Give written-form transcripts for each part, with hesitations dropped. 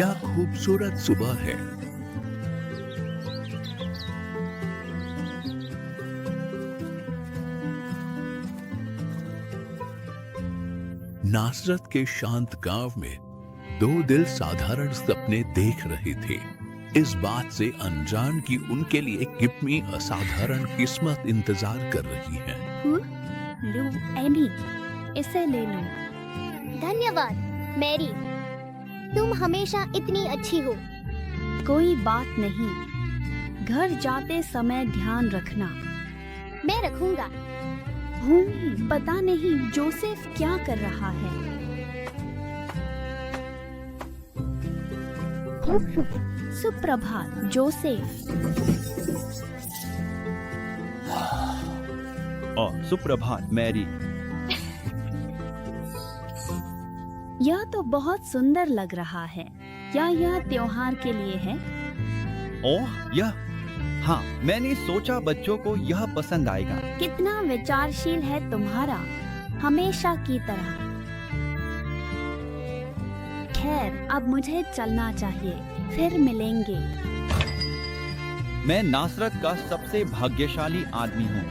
क्या खूबसूरत सुबह है। नासरत के शांत गांव में दो दिल साधारण सपने देख रहे थे, इस बात से अनजान कि उनके लिए कितनी असाधारण किस्मत इंतजार कर रही है। लो एनी, इसे ले लो। धन्यवाद मैरी, तुम हमेशा इतनी अच्छी हो। कोई बात नहीं, घर जाते समय ध्यान रखना। मैं रखूंगा। पता नहीं जोसेफ क्या कर रहा है। सुप्रभात जोसेफ। सुप्रभात मैरी। यह तो बहुत सुंदर लग रहा है। क्या यह त्योहार के लिए है? ओह हाँ, मैंने सोचा बच्चों को यह पसंद आएगा। कितना विचारशील है तुम्हारा, हमेशा की तरह। खैर, अब मुझे चलना चाहिए, फिर मिलेंगे। मैं नासरत का सबसे भाग्यशाली आदमी हूँ।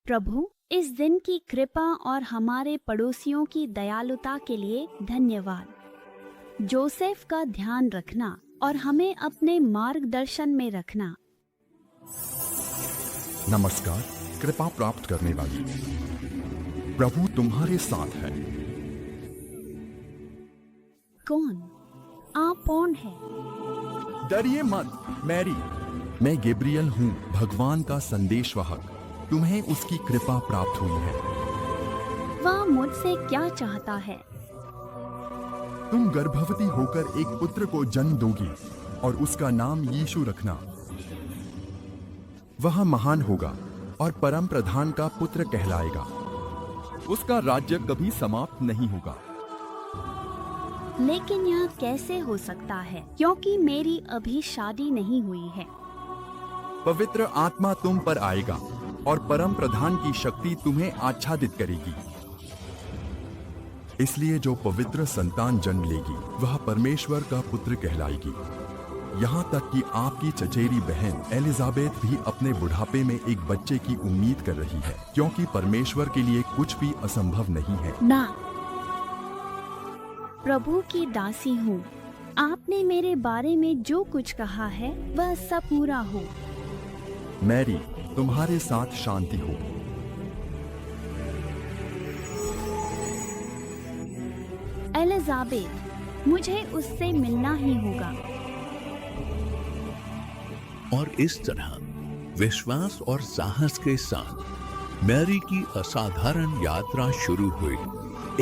प्रभु, इस दिन की कृपा और हमारे पड़ोसियों की दयालुता के लिए धन्यवाद। जोसेफ का ध्यान रखना और हमें अपने मार्गदर्शन में रखना। नमस्कार, कृपा प्राप्त करने वाली, प्रभु तुम्हारे साथ है। कौन? आप कौन है? डरिए मत मैरी, मैं गैब्रियल हूँ, भगवान का संदेशवाहक। तुम्हें उसकी कृपा प्राप्त हुई है। वह मुझसे क्या चाहता है? तुम गर्भवती होकर एक पुत्र को जन्म दोगी और उसका नाम यीशु रखना। वह महान होगा और परम प्रधान का पुत्र कहलाएगा। उसका राज्य कभी समाप्त नहीं होगा। लेकिन यह कैसे हो सकता है, क्योंकि मेरी अभी शादी नहीं हुई है। पवित्र आत्मा तुम पर आएगा और परम प्रधान की शक्ति तुम्हें आच्छादित करेगी। इसलिए जो पवित्र संतान जन्म लेगी वह परमेश्वर का पुत्र कहलाएगी। यहाँ तक कि आपकी चचेरी बहन एलिजाबेथ भी अपने बुढ़ापे में एक बच्चे की उम्मीद कर रही है, क्योंकि परमेश्वर के लिए कुछ भी असंभव नहीं है। ना, प्रभु की दासी हूँ। आपने मेरे बारे में जो कुछ कहा है वह सब पूरा हो। मैरी, तुम्हारे साथ शांति हो। एलिजाबेथ, मुझे उससे मिलना ही होगा। और इस तरह विश्वास और साहस के साथ मैरी की असाधारण यात्रा शुरू हुई।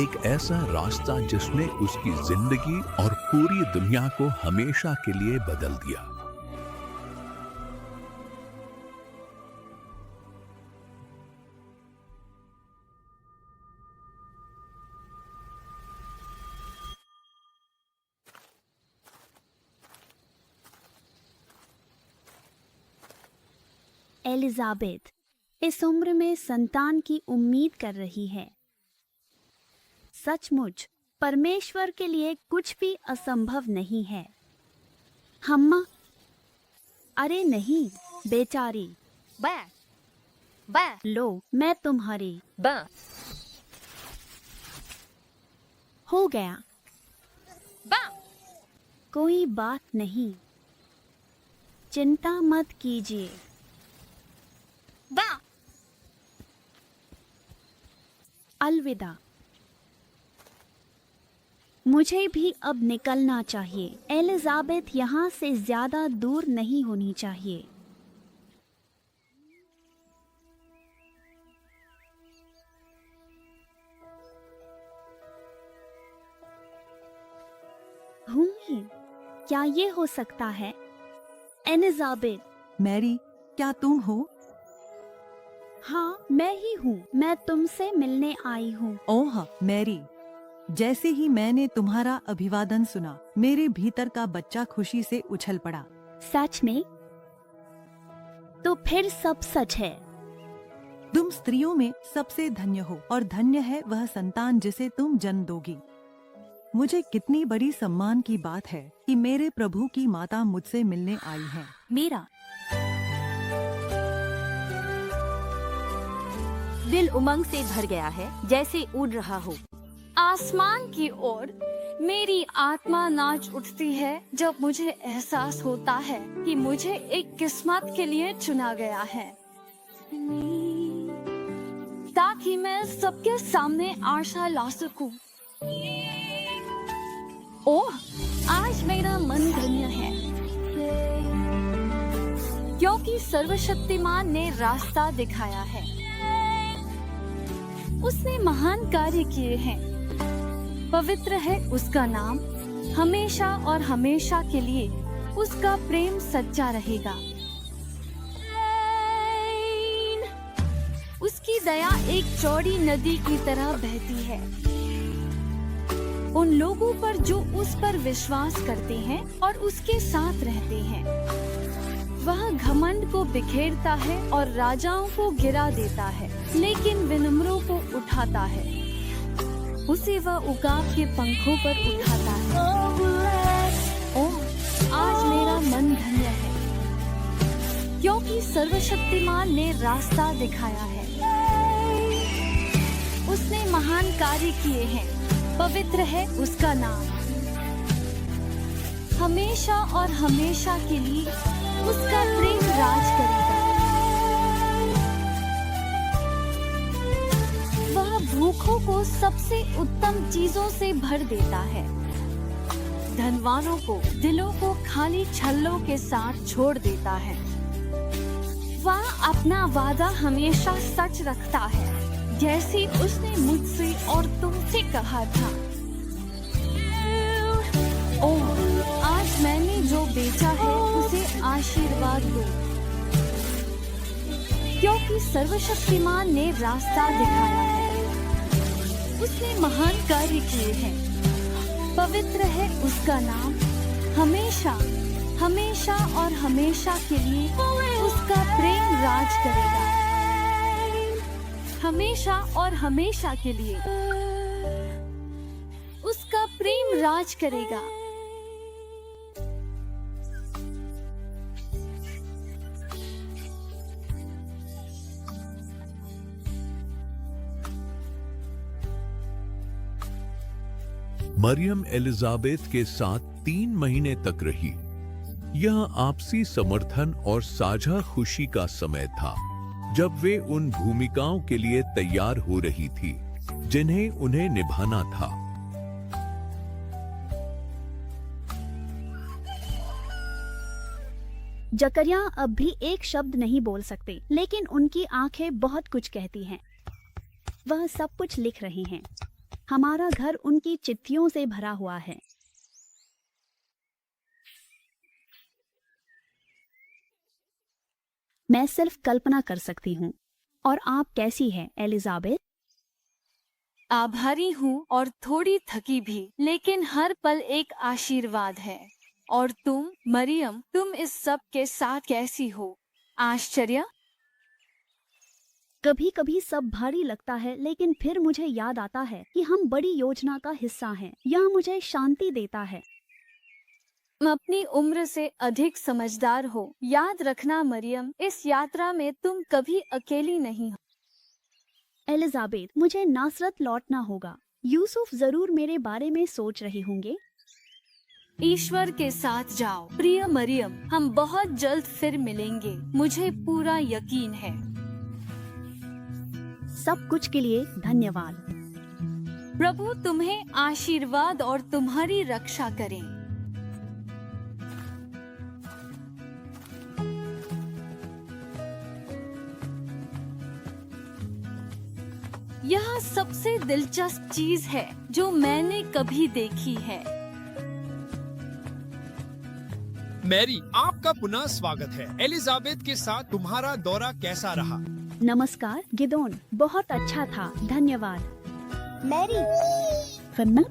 एक ऐसा रास्ता जिसने उसकी जिंदगी और पूरी दुनिया को हमेशा के लिए बदल दिया। एलिजाबेथ इस उम्र में संतान की उम्मीद कर रही है। सचमुच परमेश्वर के लिए कुछ भी असंभव नहीं है। हम्मा, अरे नहीं बेचारी। लो, मैं तुम्हारी। हो गया। कोई बात नहीं, चिंता मत कीजिए। अलविदा। मुझे भी अब निकलना चाहिए। एलिजाबेथ यहाँ से ज्यादा दूर नहीं होनी चाहिए। क्या ये हो सकता है? एलिजाबेथ। मैरी, क्या तुम हो? हाँ, मैं ही हूँ। मैं तुमसे मिलने आई हूँ। ओह मैरी, जैसे ही मैंने तुम्हारा अभिवादन सुना, मेरे भीतर का बच्चा खुशी से उछल पड़ा। सच में? तो फिर सब सच है। तुम स्त्रियों में सबसे धन्य हो और धन्य है वह संतान जिसे तुम जन्म दोगी। मुझे कितनी बड़ी सम्मान की बात है कि मेरे प्रभु की माता मुझसे मिलने आई है। मेरा दिल उमंग से भर गया है, जैसे उड़ रहा हो। आसमान की ओर मेरी आत्मा नाच उठती है जब मुझे एहसास होता है कि मुझे एक किस्मत के लिए चुना गया है, ताकि मैं सबके सामने आशा ला सकूं। ओह, आज मेरा मन धन्य है, क्योंकि सर्वशक्तिमान ने रास्ता दिखाया है। उसने महान कार्य किए हैं। पवित्र है उसका नाम, हमेशा और हमेशा के लिए उसका प्रेम सच्चा रहेगा। उसकी दया एक चौड़ी नदी की तरह बहती है उन लोगों पर जो उस पर विश्वास करते हैं और उसके साथ रहते हैं। वह घमंड को बिखेरता है और राजाओं को गिरा देता है, लेकिन विनम्रों को उठाता है। उसे वह उकाब के पंखों पर उठाता है। ओह, आज मेरा मन धन्य है, क्योंकि सर्वशक्तिमान ने रास्ता दिखाया है। उसने महान कार्य किए हैं। पवित्र है उसका नाम, हमेशा और हमेशा के लिए उसका प्रेम राज करेगा। वह भूखों को सबसे उत्तम चीजों से भर देता है, धनवानों को दिलों को खाली छल्लों के साथ छोड़ देता है। वह अपना वादा हमेशा सच रखता है, जैसे उसने मुझसे और तुमसे कहा था। ओह, आज मैंने जो बेचा है उसे आशीर्वाद दो, क्योंकि सर्वशक्तिमान ने रास्ता दिखाया है। उसने महान कार्य किए हैं। पवित्र है उसका नाम, हमेशा हमेशा और हमेशा के लिए उसका प्रेम राज करेगा। हमेशा और हमेशा के लिए उसका प्रेम राज करेगा। मरियम एलिजाबेथ के साथ 3 महीने तक रही। यह आपसी समर्थन और साझा खुशी का समय था, जब वे उन भूमिकाओं के लिए तैयार हो रही थी जिन्हें उन्हें निभाना था। जकरिया अब भी एक शब्द नहीं बोल सकते, लेकिन उनकी आंखें बहुत कुछ कहती हैं। वह सब कुछ लिख रहे हैं। हमारा घर उनकी चिट्ठियों से भरा हुआ है। मैं सिर्फ कल्पना कर सकती हूँ। और आप कैसी हैं, एलिजाबेथ? आभारी हूँ और थोड़ी थकी भी, लेकिन हर पल एक आशीर्वाद है। और तुम मरियम, तुम इस सब के साथ कैसी हो? आश्चर्य। कभी कभी सब भारी लगता है, लेकिन फिर मुझे याद आता है कि हम बड़ी योजना का हिस्सा हैं। यह मुझे शांति देता है। अपनी उम्र से अधिक समझदार हो। याद रखना मरियम, इस यात्रा में तुम कभी अकेली नहीं हो। एलिजाबेथ, मुझे नासरत लौटना होगा। यूसुफ जरूर मेरे बारे में सोच रहे होंगे। ईश्वर के साथ जाओ। प्रिय मरियम, हम बहुत जल्द फिर मिलेंगे, मुझे पूरा यकीन है। सब कुछ के लिए धन्यवाद। प्रभु तुम्हें आशीर्वाद और तुम्हारी रक्षा करें। यह सबसे दिलचस्प चीज है जो मैंने कभी देखी है। मैरी, आपका पुनः स्वागत है। एलिजाबेथ के साथ तुम्हारा दौरा कैसा रहा? नमस्कार गिदोन, बहुत अच्छा था, धन्यवाद। मैरी, फन्ना,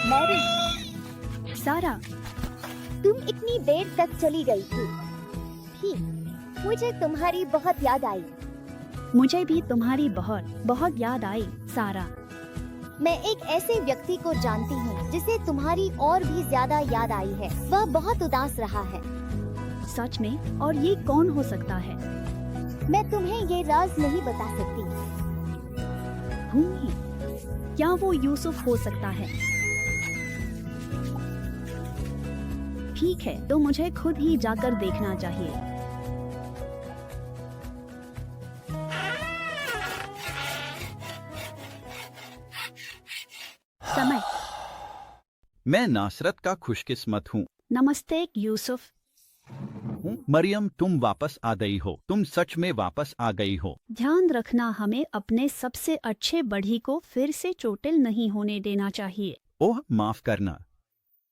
मैरी, सारा, तुम इतनी देर तक चली गई थी। ठीक, मुझे तुम्हारी बहुत याद आई। मुझे भी तुम्हारी बहुत बहुत याद आई, सारा। मैं एक ऐसे व्यक्ति को जानती हूँ जिसे तुम्हारी और भी ज्यादा याद आई है। वह बहुत उदास रहा है। सच में? और ये कौन हो सकता है? मैं तुम्हें ये राज नहीं बता सकती। क्या वो यूसुफ हो सकता है? ठीक है, तो मुझे खुद ही जाकर देखना चाहिए। समय। मैं नासरत का खुशकिस्मत हूँ। नमस्ते यूसुफ। मरियम, तुम वापस आ गई हो। तुम सच में वापस आ गई हो। ध्यान रखना, हमें अपने सबसे अच्छे बढ़ी को फिर से चोटिल नहीं होने देना चाहिए। ओह, माफ करना।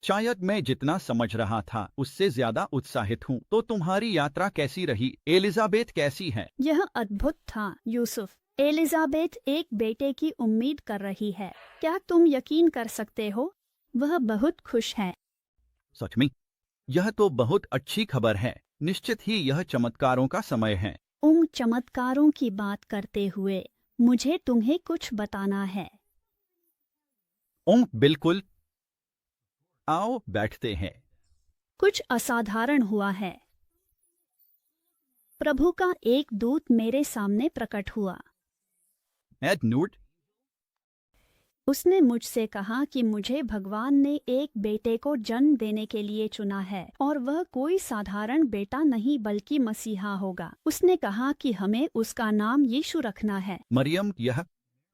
शायद मैं जितना समझ रहा था उससे ज्यादा उत्साहित हूँ। तो तुम्हारी यात्रा कैसी रही? एलिजाबेथ कैसी है? यह अद्भुत था यूसुफ। एलिजाबेथ एक बेटे की उम्मीद कर रही है। क्या तुम यकीन कर सकते हो? वह बहुत खुश है। सच में? यह तो बहुत अच्छी खबर है। निश्चित ही यह चमत्कारों का समय है। उन चमत्कारों की बात करते हुए मुझे तुम्हें कुछ बताना है। बिल्कुल। आओ बैठते हैं। कुछ असाधारण हुआ है। प्रभु का एक दूत मेरे सामने प्रकट हुआ। एड नूट, उसने मुझसे कहा कि मुझे भगवान ने एक बेटे को जन्म देने के लिए चुना है और वह कोई साधारण बेटा नहीं बल्कि मसीहा होगा। उसने कहा कि हमें उसका नाम यीशु रखना है। मरियम,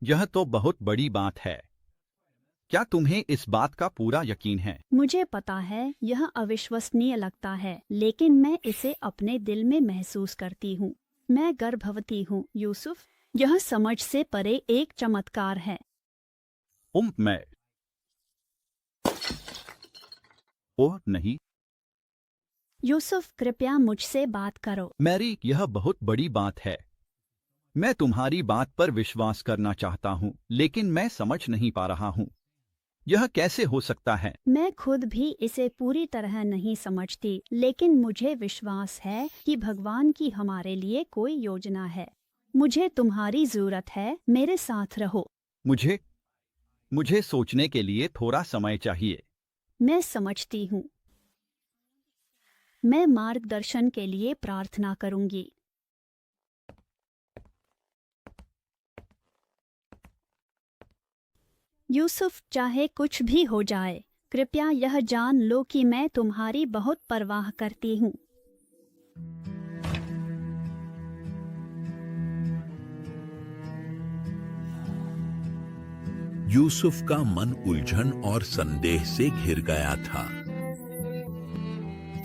यह तो बहुत बड़ी बात है। क्या तुम्हें इस बात का पूरा यकीन है? मुझे पता है यह अविश्वसनीय लगता है, लेकिन मैं इसे अपने दिल में महसूस करती हूँ। मैं गर्भवती हूँ यूसुफ। यह समझ से परे एक चमत्कार है। मैं ओह नहीं। यूसुफ, कृपया मुझसे बात करो। मैरी, यह बहुत बड़ी बात है। मैं तुम्हारी बात पर विश्वास करना चाहता हूँ, लेकिन मैं समझ नहीं पा रहा हूँ। यह कैसे हो सकता है? मैं खुद भी इसे पूरी तरह नहीं समझती, लेकिन मुझे विश्वास है कि भगवान की हमारे लिए कोई योजना है। मुझे तुम्हारी जरूरत है, मेरे साथ रहो। मुझे सोचने के लिए थोड़ा समय चाहिए। मैं समझती हूँ। मैं मार्गदर्शन के लिए प्रार्थना करूंगी। यूसुफ, चाहे कुछ भी हो जाए, कृपया यह जान लो कि मैं तुम्हारी बहुत परवाह करती हूँ। यूसुफ का मन उलझन और संदेह से घिर गया था।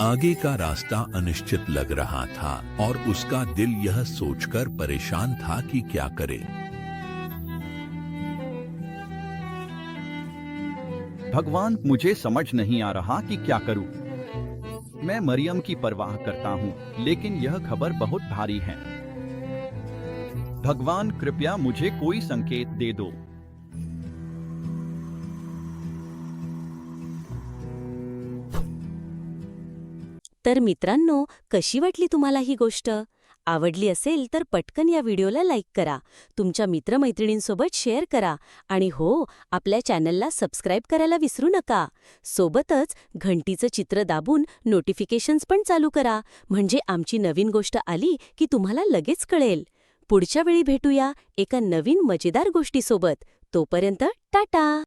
आगे का रास्ता अनिश्चित लग रहा था और उसका दिल यह सोचकर परेशान था कि क्या करे। भगवान, मुझे समझ नहीं आ रहा कि क्या करूं। मैं मरियम की परवाह करता हूं, लेकिन यह खबर बहुत भारी है। भगवान, कृपया मुझे कोई संकेत दे दो। तर मित्रांनो, कशी वाटली तुम्हाला ही गोष्ट? आवडली असेल तर पटकन या व्हिडिओला लाईक करा, तुमच्या मित्रमैत्रिणींसोबत शेअर करा आणि हो, आपल्या चॅनलला सबस्क्राईब करायला विसरू नका. सोबतच घंटीचं चित्र दाबून नोटिफिकेशन्स पण चालू करा, म्हणजे आमची नवीन गोष्ट आली की तुम्हाला लगेच कळेल. पुढच्या वेळी भेटूया एका नवीन मजेदार गोष्टीसोबत. तोपर्यंत टाटा.